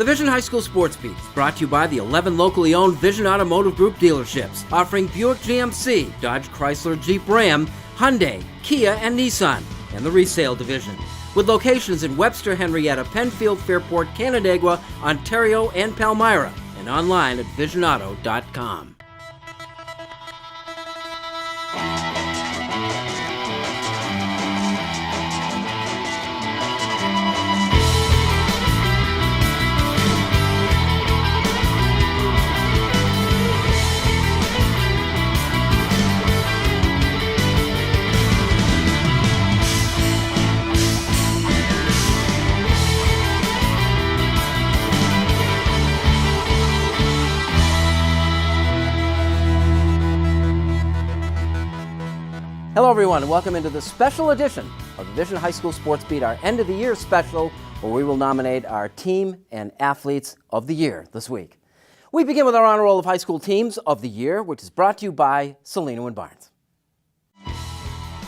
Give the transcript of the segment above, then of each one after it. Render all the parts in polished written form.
The Vision High School Sports Beat is brought to you by the 11 locally owned Vision Automotive Group dealerships, offering Buick GMC, Dodge Chrysler Jeep Ram, Hyundai, Kia, and Nissan, and the resale division, with locations in Webster, Henrietta, Penfield, Fairport, Canandaigua, Ontario, and Palmyra, and online at visionauto.com. Hello everyone, and welcome into the special edition of the Vision High School Sports Beat, our end of the year special, where we will nominate our team and athletes of the year this week. We begin with our honor roll of high school teams of the year, which is brought to you by Salino and Barnes.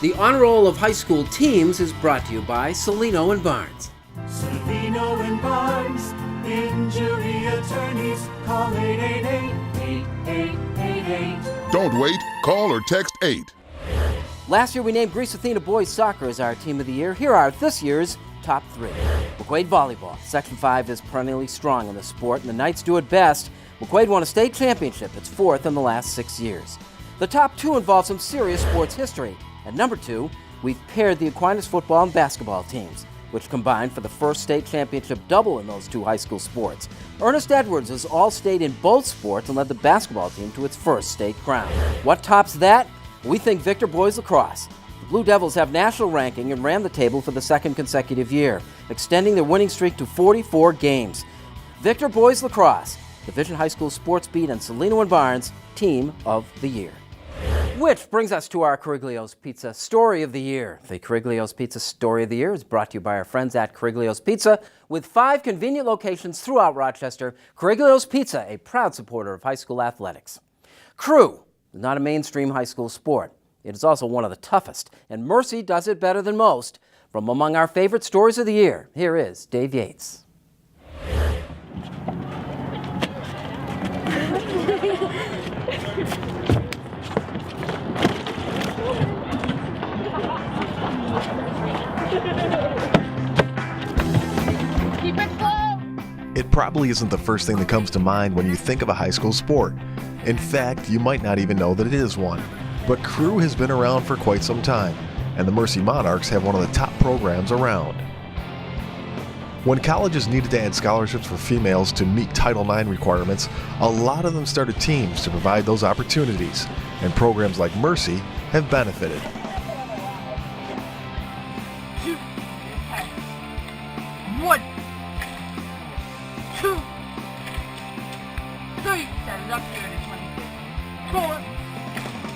The honor roll of high school teams is brought to you by Salino and Barnes. Salino and Barnes, injury attorneys, call 888-8888. Don't wait, call or text 8. Last year, we named Greece Athena Boys Soccer as our team of the year. Here are this year's top three. McQuaid Volleyball. Section 5 is perennially strong in the sport, and the Knights do it best. McQuaid won a state championship, its fourth in the last 6 years. The top two involve some serious sports history. At number 2, we've paired the Aquinas football and basketball teams, which combined for the first state championship double in those two high school sports. Ernest Edwards is all-state in both sports and led the basketball team to its first state crown. What tops that? We think Victor Boys Lacrosse. The Blue Devils have national ranking and ran the table for the second consecutive year, extending their winning streak to 44 games. Victor Boys Lacrosse, the Vision High School Sports Beat and Salino and Barnes Team of the Year. Which brings us to our Cariglio's Pizza Story of the Year. The Cariglio's Pizza Story of the Year is brought to you by our friends at Cariglio's Pizza. With 5 convenient locations throughout Rochester, Cariglio's Pizza, a proud supporter of high school athletics. Crew. Not a mainstream high school sport. It is also one of the toughest, and Mercy does it better than most. From among our favorite stories of the year, here is Dave Yates. It probably isn't the first thing that comes to mind when you think of a high school sport. In fact, you might not even know that it is one. But Crew has been around for quite some time, and the Mercy Monarchs have one of the top programs around. When colleges needed to add scholarships for females to meet Title IX requirements, a lot of them started teams to provide those opportunities, and programs like Mercy have benefited. One, two, three. Set it up there.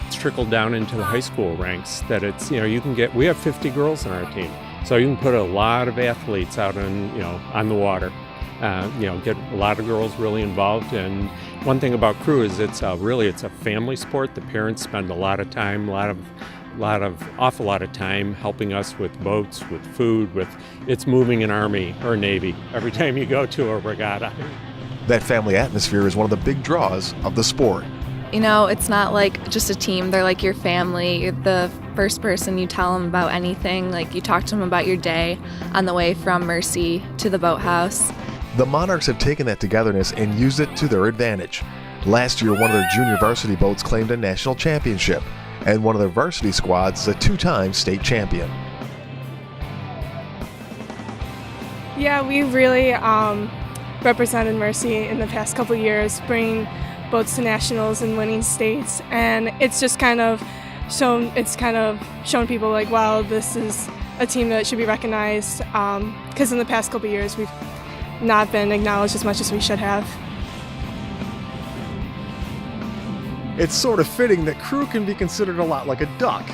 It's trickled down into the high school ranks that it's, you can get, we have 50 girls on our team. So you can put a lot of athletes out on the water, get a lot of girls really involved. And one thing about Crew is it's a family sport. The parents spend a lot of time, awful lot of time helping us with boats, with food, it's moving an Army or Navy every time you go to a regatta. That family atmosphere is one of the big draws of the sport. It's not like just a team. They're like your family. You're the first person you tell them about anything. Like you talk to them about your day on the way from Mercy to the boathouse. The Monarchs have taken that togetherness and used it to their advantage. Last year, one of their junior varsity boats claimed a national championship, and one of their varsity squads is a 2-time state champion. Yeah, we really represented Mercy in the past couple years, bringing boats to nationals and winning states, and it's just kind of shown people like, wow, this is a team that should be recognized, because in the past couple years we've not been acknowledged as much as we should have. It's sort of fitting that Crew can be considered a lot like a duck.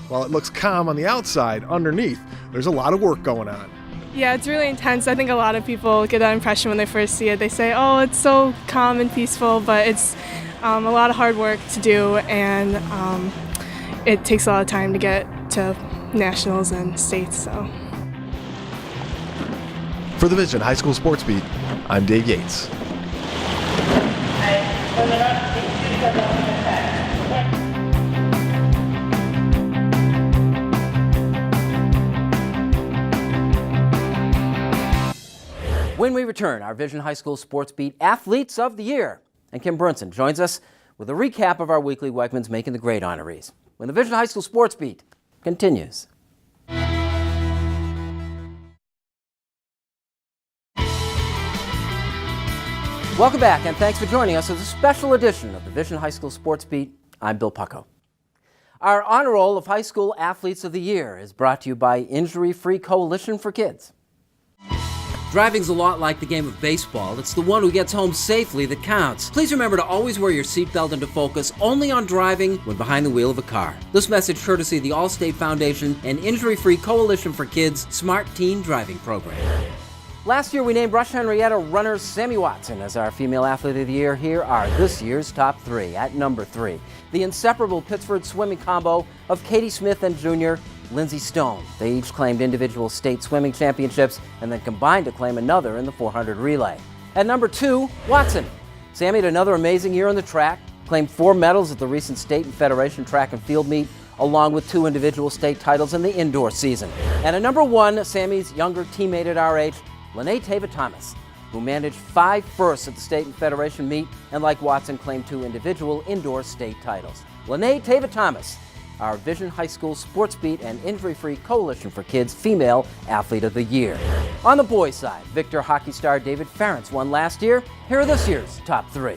While it looks calm on the outside, underneath there's a lot of work going on. Yeah, it's really intense. I think a lot of people get that impression when they first see it. They say, oh, it's so calm and peaceful, but it's a lot of hard work to do, and it takes a lot of time to get to nationals and states. So For the Vision High School Sports Beat, I'm Dave Yates. When we return, our Vision High School Sports Beat Athletes of the Year. And Kim Brunson joins us with a recap of our weekly Wegmans Making the Grade honorees. When the Vision High School Sports Beat continues. Welcome back, and thanks for joining us as a special edition of the Vision High School Sports Beat. I'm Bill Pucko. Our honor roll of High School Athletes of the Year is brought to you by Injury Free Coalition for Kids. Driving's a lot like the game of baseball. It's the one who gets home safely that counts. Please remember to always wear your seatbelt and to focus only on driving when behind the wheel of a car. This message courtesy of the Allstate Foundation and Injury Free Coalition for Kids Smart Teen Driving Program. Last year, we named Rush Henrietta runner Sammy Watson as our Female Athlete of the Year. Here are this year's top three. At number 3, the inseparable Pittsford swimming combo of Katie Smith and junior Lindsey Stone. They each claimed individual state swimming championships and then combined to claim another in the 400 relay. At number 2, Watson. Sammy had another amazing year on the track, claimed 4 medals at the recent state and federation track and field meet, along with 2 individual state titles in the indoor season. And at number 1, Sammy's younger teammate at our age, Lene Tava-Thomas, who managed 5 firsts at the state and federation meet, and like Watson, claimed 2 individual indoor state titles. Lene Tava-Thomas, our Vision High School Sports Beat and Injury Free Coalition for Kids Female Athlete of the Year. On the boys' side, Victor hockey star David Ferentz won last year. Here are this year's top 3.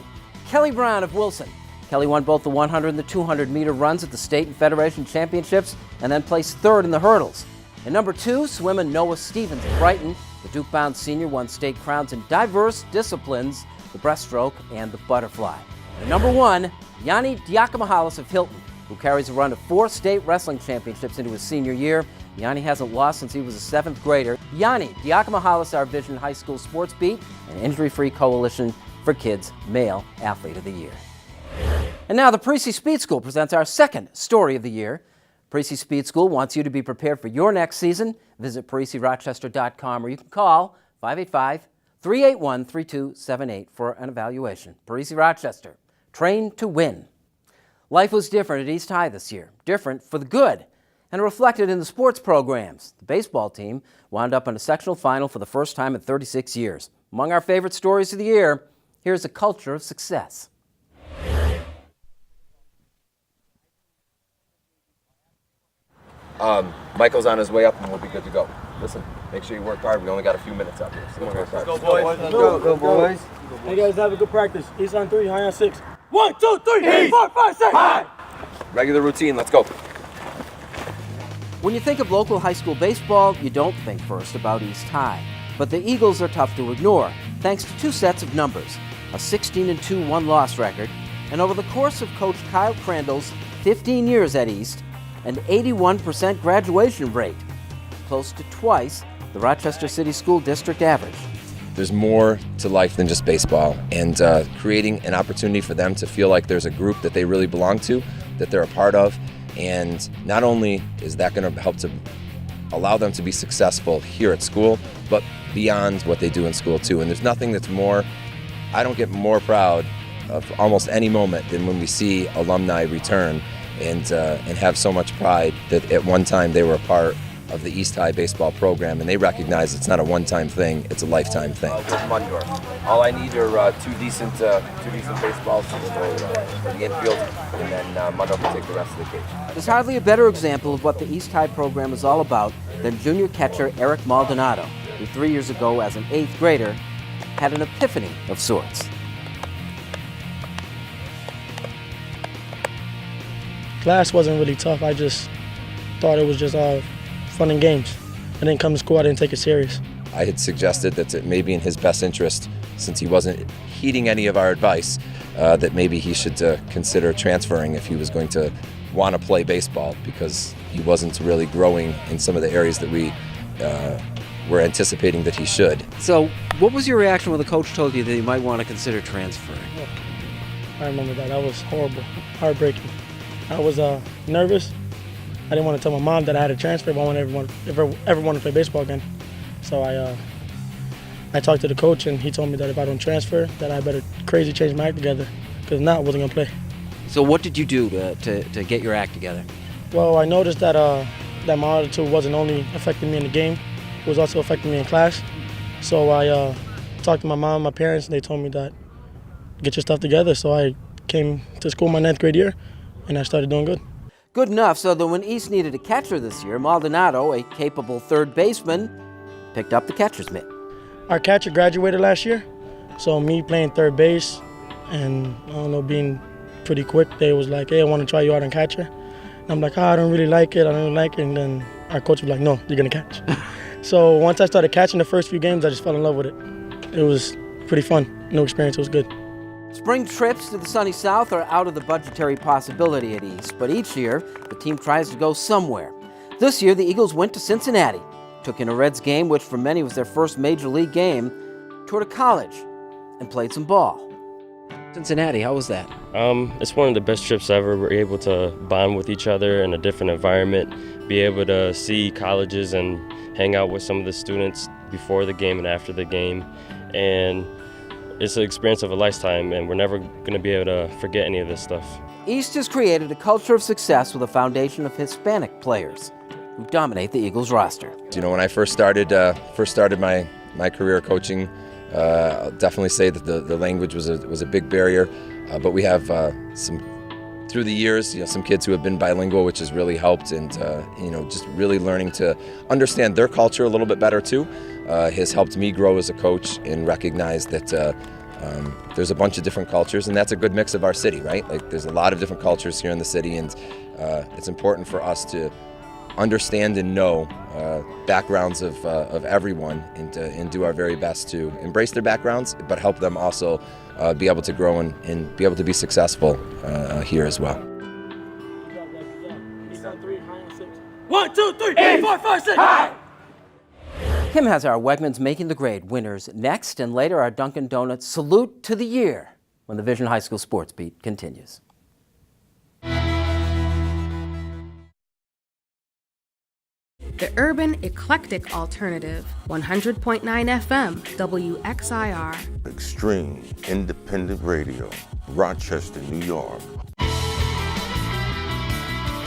Kelly Brown of Wilson. Kelly won both the 100 and the 200 meter runs at the state and federation championships and then placed 3rd in the hurdles. And number 2, swimmer Noah Stevens of Brighton. The Duke-bound senior won state crowns in diverse disciplines, the breaststroke and the butterfly. And number 1, Yanni Diakomahalis of Hilton, who carries a run of 4 state wrestling championships into his senior year. Yanni hasn't lost since he was a 7th grader. Yanni Diakomahalis, our Vision High School Sports Beat and Injury Free Coalition for Kids Male Athlete of the Year. And now the Parisi Speed School presents our second Story of the Year. Parisi Speed School wants you to be prepared for your next season. Visit ParisiRochester.com or you can call 585-381-3278 for an evaluation. Parisi Rochester, trained to win. Life was different at East High this year, different for the good, and reflected in the sports programs. The baseball team wound up in a sectional final for the first time in 36 years. Among our favorite stories of the year, here's a culture of success. Michael's on his way up and we'll be good to go. Listen, make sure you work hard. We only got a few minutes out here. So let's go, boys. Let's go, boys. Hey, guys, have a good practice. East on 3, high on 6. 1, 2, 3, 4, 5, 6. High. Regular routine. Let's go. When you think of local high school baseball, you don't think first about East High. But the Eagles are tough to ignore, thanks to 2 sets of numbers, a 16-2 one-loss record, and over the course of Coach Kyle Crandall's 15 years at East, an 81% graduation rate, close to twice the Rochester City School District average. There's more to life than just baseball, and creating an opportunity for them to feel like there's a group that they really belong to, that they're a part of, and not only is that going to help to allow them to be successful here at school, but beyond what they do in school too. And there's nothing that's more, I don't get more proud of almost any moment than when we see alumni return and have so much pride that at one time they were a part of the East High baseball program, and they recognize it's not a one-time thing, it's a lifetime thing. Mundorf. All I need are two decent baseballs for the infield, and then Mundorf will take the rest of the cage. There's hardly a better example of what the East High program is all about than junior catcher Eric Maldonado, who 3 years ago as an 8th grader had an epiphany of sorts. Class wasn't really tough. I just thought it was just all fun and games. I didn't come to school, I didn't take it serious. I had suggested that it may be in his best interest, since he wasn't heeding any of our advice, that maybe he should consider transferring if he was going to want to play baseball, because he wasn't really growing in some of the areas that we were anticipating that he should. So what was your reaction when the coach told you that you might want to consider transferring? I remember that. That was horrible, heartbreaking. I was nervous. I didn't want to tell my mom that I had a transfer, but I wanted ever wanted to play baseball again. So I I talked to the coach, and he told me that if I don't transfer, that I better crazy change my act together, because if not, I wasn't going to play. So what did you do to get your act together? Well, I noticed that that my attitude wasn't only affecting me in the game, it was also affecting me in class. So I talked to my mom and my parents, and they told me that get your stuff together. So I came to school my 9th grade year, and I started doing good. Good enough so that when East needed a catcher this year, Maldonado, a capable third baseman, picked up the catcher's mitt. Our catcher graduated last year, so me playing third base and, I don't know, being pretty quick, they was like, hey, I want to try you out on catcher. And I'm like, I don't really like it, and then our coach was like, no, you're going to catch. So once I started catching the first few games, I just fell in love with it. It was pretty fun, new experience, it was good. Spring trips to the sunny south are out of the budgetary possibility at East, but each year the team tries to go somewhere. This year the Eagles went to Cincinnati, took in a Reds game, which for many was their first major league game, toured a college, and played some ball. Cincinnati, how was that? It's one of the best trips ever. We're able to bond with each other in a different environment, be able to see colleges and hang out with some of the students before the game and after the game. And it's an experience of a lifetime, and we're never going to be able to forget any of this stuff. East has created a culture of success with a foundation of Hispanic players who dominate the Eagles roster. You know, when I first started my career coaching, I'll definitely say that the language was a big barrier, but we have through the years, some kids who have been bilingual, which has really helped, and just really learning to understand their culture a little bit better too, has helped me grow as a coach and recognize that there's a bunch of different cultures, and that's a good mix of our city, right? Like, there's a lot of different cultures here in the city, and it's important for us to understand and know backgrounds of everyone, and do our very best to embrace their backgrounds, but help them also be able to grow and be able to be successful here as well. 1, 2, 3, 4, 5, 6. High. Kim has our Wegmans Making the Grade winners next, and later our Dunkin' Donuts Salute to the Year when the Vision High School Sports Beat continues. The urban eclectic alternative, 100.9 FM, WXIR. Extreme independent radio, Rochester, New York.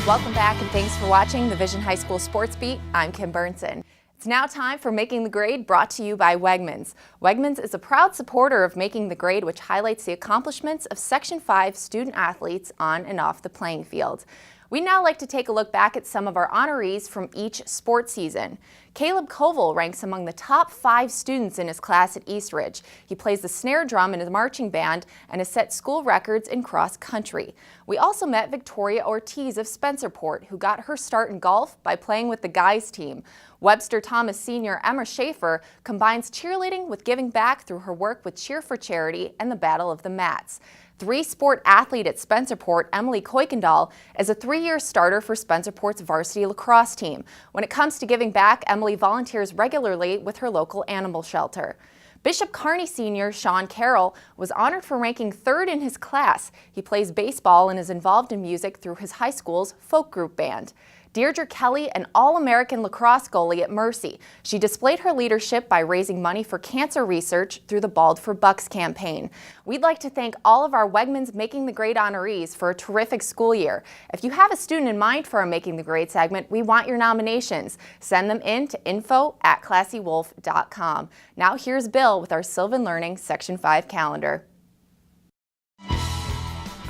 Welcome back, and thanks for watching the Vision High School Sports Beat. I'm Kim Burnson. It's now time for Making the Grade, brought to you by Wegmans. Wegmans is a proud supporter of Making the Grade, which highlights the accomplishments of Section 5 student athletes on and off the playing field. We'd now like to take a look back at some of our honorees from each sports season. Caleb Koval ranks among the top 5 students in his class at Eastridge. He plays the snare drum in his marching band and has set school records in cross country. We also met Victoria Ortiz of Spencerport, who got her start in golf by playing with the guys team. Webster Thomas senior Emma Schaefer combines cheerleading with giving back through her work with Cheer for Charity and the Battle of the Mats. 3-sport athlete at Spencerport, Emily Kuykendall, is a 3-year starter for Spencerport's varsity lacrosse team. When it comes to giving back, Emily volunteers regularly with her local animal shelter. Bishop Kearney senior Sean Carroll was honored for ranking 3rd in his class. He plays baseball and is involved in music through his high school's folk group band. Deirdre Kelly, an All-American lacrosse goalie at Mercy. She displayed her leadership by raising money for cancer research through the Bald for Bucks campaign. We'd like to thank all of our Wegmans Making the Grade honorees for a terrific school year. If you have a student in mind for our Making the Grade segment, we want your nominations. Send them in to info@classywolf.com. Now here's Bill with our Sylvan Learning Section 5 calendar.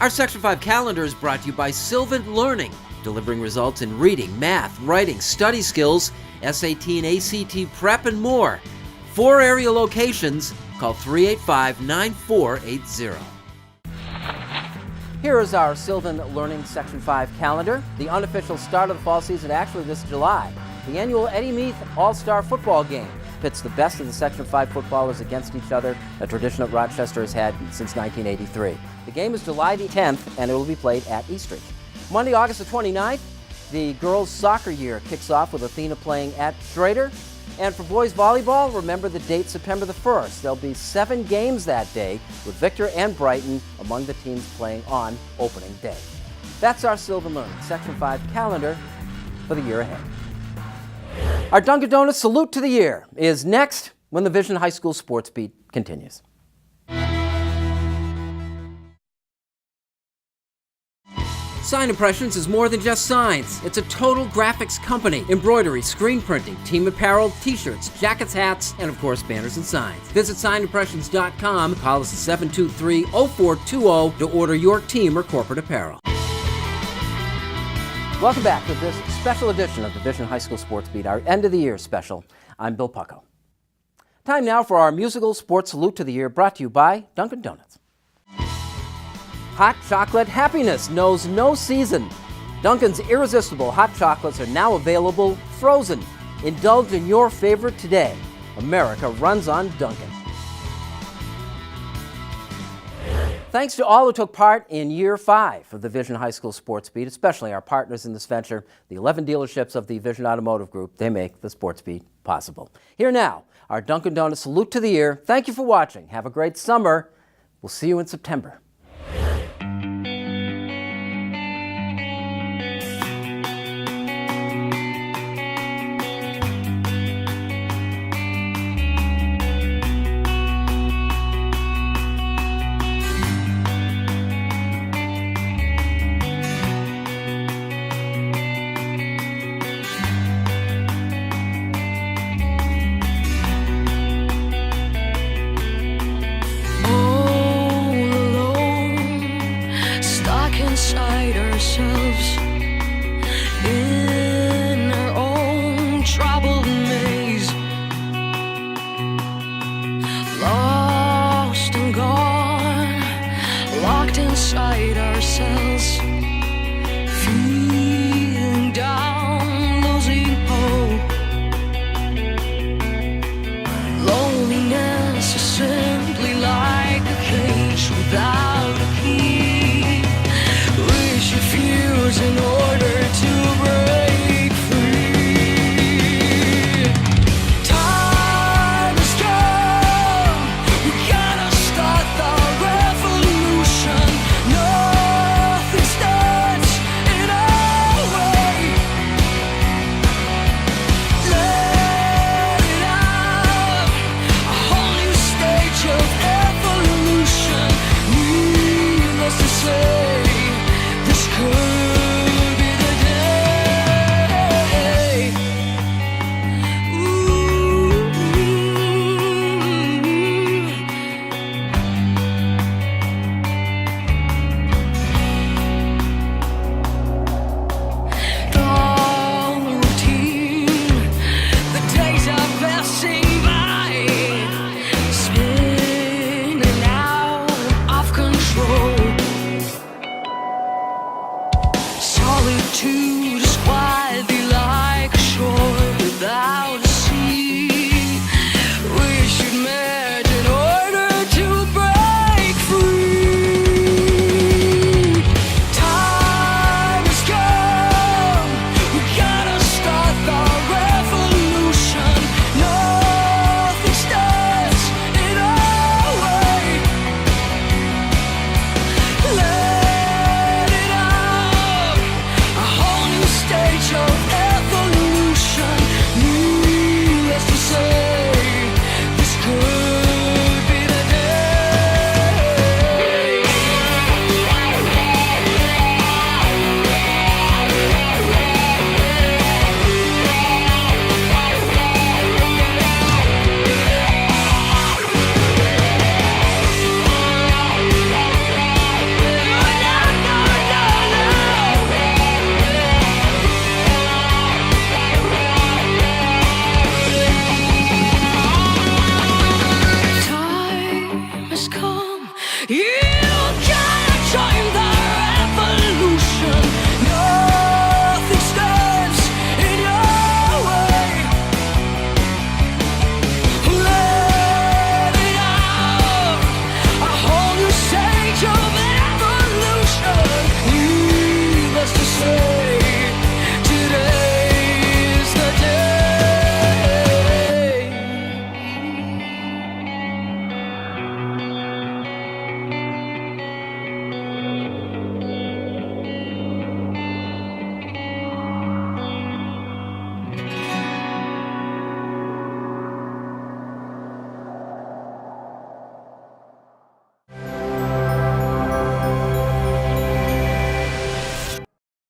Our Section 5 calendar is brought to you by Sylvan Learning, delivering results in reading, math, writing, study skills, SAT and ACT prep, and more. 4 area locations. Call 385-9480. Here is our Sylvan Learning Section 5 calendar. The unofficial start of the fall season actually this July. The annual Eddie Meath All-Star Football Game pits the best of the Section 5 footballers against each other, a tradition that Rochester has had since 1983. The game is July the 10th, and it will be played at Eastridge. Monday, August the 29th, the girls' soccer year kicks off with Athena playing at Schrader. And for boys volleyball, remember the date, September the 1st. There'll be 7 games that day, with Victor and Brighton among the teams playing on opening day. That's our Sylvan Learning Section 5 calendar for the year ahead. Our Dunkin' Donuts Salute to the Year is next. when the Vision High School Sports Beat continues. Sign Impressions is more than just signs. It's a total graphics company. Embroidery, screen printing, team apparel, t-shirts, jackets, hats, and of course banners and signs. Visit signimpressions.com. Call us at 723-0420 to order your team or corporate apparel. Welcome back to this special edition of the Vision High School Sports Beat, our end of the year special. I'm Bill Pucko. Time now for our musical sports salute to the year, brought to you by Dunkin' Donuts. Hot chocolate happiness knows no season. Dunkin's irresistible hot chocolates are now available frozen. Indulge in your favorite today. America runs on Dunkin'. Thanks to all who took part in Year 5 of the Vision High School Sports Beat, especially our partners in this venture, the 11 dealerships of the Vision Automotive Group. They make the Sports Beat possible. Here now, our Dunkin' Donuts salute to the year. Thank you for watching. Have a great summer. We'll see you in September.